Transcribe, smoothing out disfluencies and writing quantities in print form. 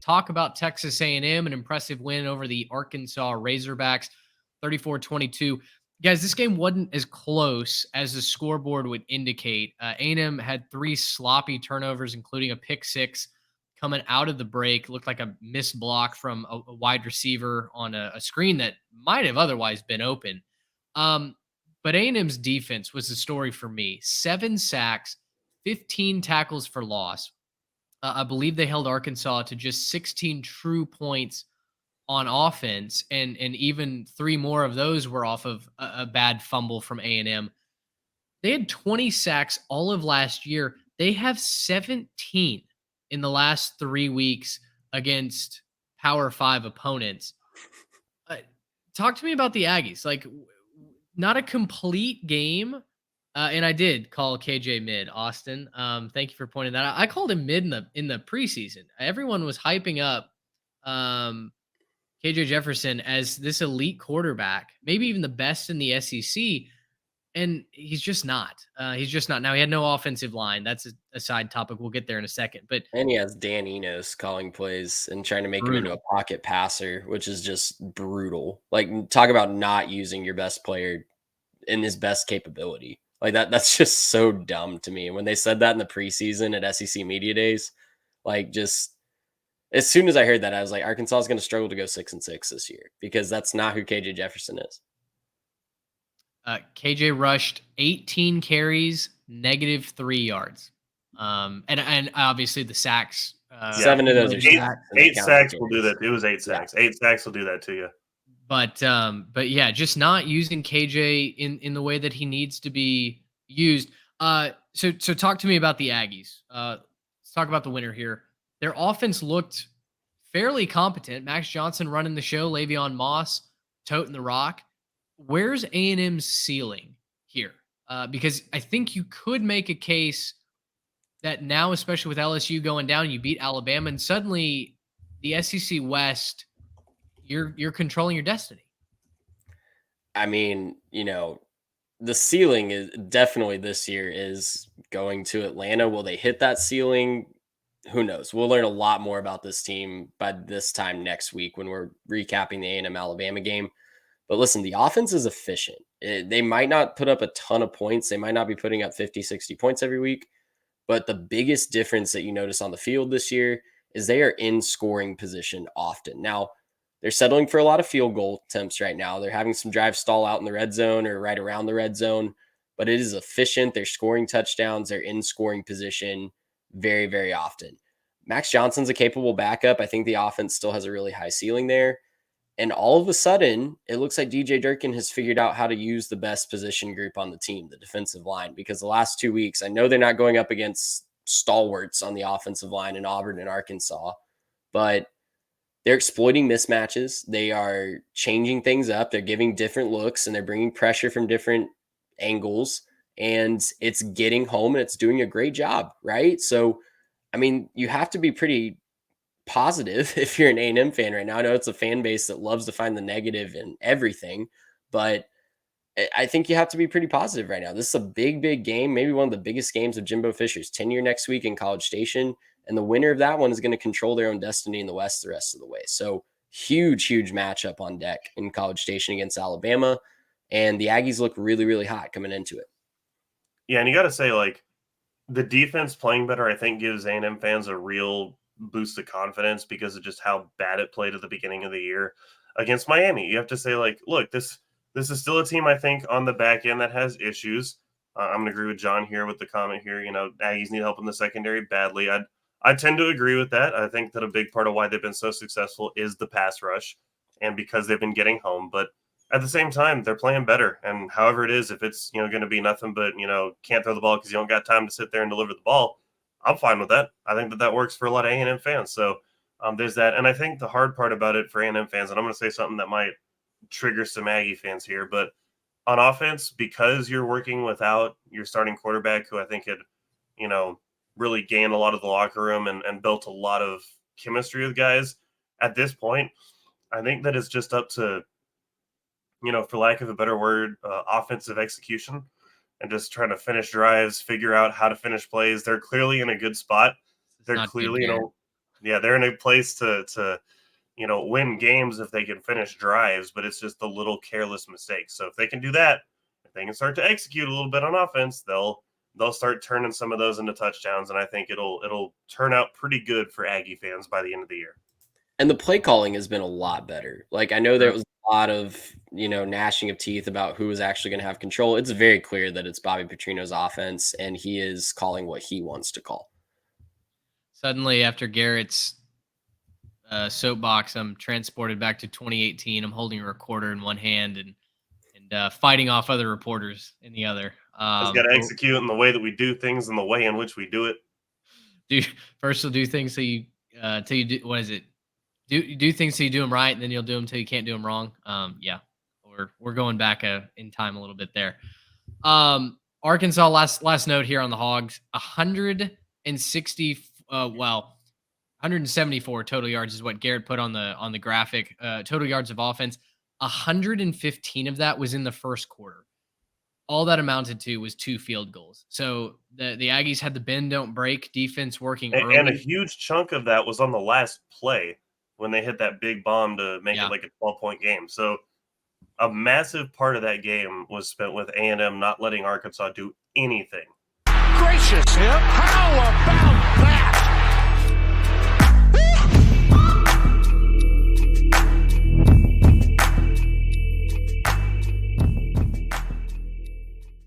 talk about Texas A&M, an impressive win over the Arkansas Razorbacks, 34-22. Guys, this game wasn't as close as the scoreboard would indicate. A&M had 3 sloppy turnovers, including a pick six coming out of the break. Looked like a missed block from a wide receiver on a screen that might have otherwise been open. But A&M's defense was the story for me. 7 sacks, 15 tackles for loss. I believe they held Arkansas to just 16 true points on offense, and even 3 more of those were off of a bad fumble from A&M. They had 20 sacks all of last year. They have 17 in the last 3 weeks against Power 5 opponents. Talk to me about the Aggies. Like, not a complete game. And I did call KJ mid, Austin. Thank you for pointing that out. I called him mid in the preseason. Everyone was hyping up KJ Jefferson as this elite quarterback, maybe even the best in the SEC. And he's just not. He's just not. Now, he had no offensive line. That's a side topic. We'll get there in a second. But and he has Dan Enos calling plays and trying to make him into a pocket passer, which is just brutal. Like, talk about not using your best player in his best capability. Like, that's just so dumb to me. And when they said that in the preseason at SEC Media Days, like, just as soon as I heard that, I was like, Arkansas is going to struggle to go 6-6 this year because that's not who KJ Jefferson is. KJ rushed 18 carries, -3 yards. And obviously the sacks. 7 of those are 8 sacks will do that. It was 8 sacks. Yeah. 8 sacks will do that to you. But yeah, just not using KJ in the way that he needs to be used. So talk to me about the Aggies. Let's talk about the winner here. Their offense looked fairly competent. Max Johnson running the show, Le'Veon Moss toting the rock. Where's A&M's ceiling here? Because I think you could make a case that now, especially with LSU going down, you beat Alabama, and suddenly the SEC West, you're controlling your destiny. I mean, the ceiling is definitely this year is going to Atlanta. Will they hit that ceiling? Who knows? We'll learn a lot more about this team by this time next week when we're recapping the A&M Alabama game. But listen, the offense is efficient. They might not put up a ton of points. They might not be putting up 50, 60 points every week. But the biggest difference that you notice on the field this year is they are in scoring position often. Now, they're settling for a lot of field goal attempts right now. They're having some drives stall out in the red zone or right around the red zone. But it is efficient. They're scoring touchdowns. They're in scoring position very, very often. Max Johnson's a capable backup. I think the offense still has a really high ceiling there. And all of a sudden, it looks like DJ Durkin has figured out how to use the best position group on the team, the defensive line, because the last 2 weeks, I know they're not going up against stalwarts on the offensive line in Auburn and Arkansas, but they're exploiting mismatches. They are changing things up. They're giving different looks, and they're bringing pressure from different angles, and it's getting home, and it's doing a great job, right? So, I mean, you have to be pretty positive if you're an A&M fan right now. I know it's a fan base that loves to find the negative in everything, but I think you have to be pretty positive right now. This is a big, big game, maybe one of the biggest games of Jimbo Fisher's tenure next week in College Station, and the winner of that one is going to control their own destiny in the West the rest of the way. So huge, huge matchup on deck in College Station against Alabama, and the Aggies look really, really hot coming into it. Yeah, and you got to say, like, the defense playing better, I think, gives A&M fans a real boost of confidence because of just how bad it played at the beginning of the year against Miami. You have to say, like, look, this is still a team, I think, on the back end that has issues. I'm going to agree with John here with the comment here. Aggies need help in the secondary badly. I tend to agree with that. I think that a big part of why they've been so successful is the pass rush and because they've been getting home. But at the same time, they're playing better. And however it is, if it's, going to be nothing but, can't throw the ball because you don't got time to sit there and deliver the ball, I'm fine with that. I think that works for a lot of A&M fans. So there's that. And I think the hard part about it for A&M fans, and I'm going to say something that might trigger some Aggie fans here, but on offense, because you're working without your starting quarterback, who I think had, really gained a lot of the locker room and built a lot of chemistry with guys at this point, I think that it's just up to, for lack of a better word, offensive execution and just trying to finish drives, figure out how to finish plays. They're clearly in a good spot. They're clearly, Yeah, they're in a place to win games if they can finish drives, but it's just the little careless mistakes. So if they can do that, if they can start to execute a little bit on offense, they'll start turning some of those into touchdowns, and I think it'll turn out pretty good for Aggie fans by the end of the year. And the play calling has been a lot better. Like, I know there True. was a lot of, gnashing of teeth about who was actually going to have control. It's very clear that it's Bobby Petrino's offense, and he is calling what he wants to call. Suddenly, after Garrett's soapbox, I'm transported back to 2018. I'm holding a recorder in one hand and fighting off other reporters in the other. Just got to execute in the way that we do things and the way in which we do it. First you'll do things till you do, what is it? Do things till you do them right, and then you'll do them till you can't do them wrong. Yeah, we're going back in time a little bit there. Arkansas, last note here on the Hogs, 160. 174 total yards is what Garrett put on the graphic. Total yards of offense. 115 of that was in the first quarter. All that amounted to was 2 field goals. So the Aggies had the bend don't break defense working early. And a huge chunk of that was on the last play when they hit that big bomb to make it like a 12-point game. So a massive part of that game was spent with A&M not letting Arkansas do anything. Gracious,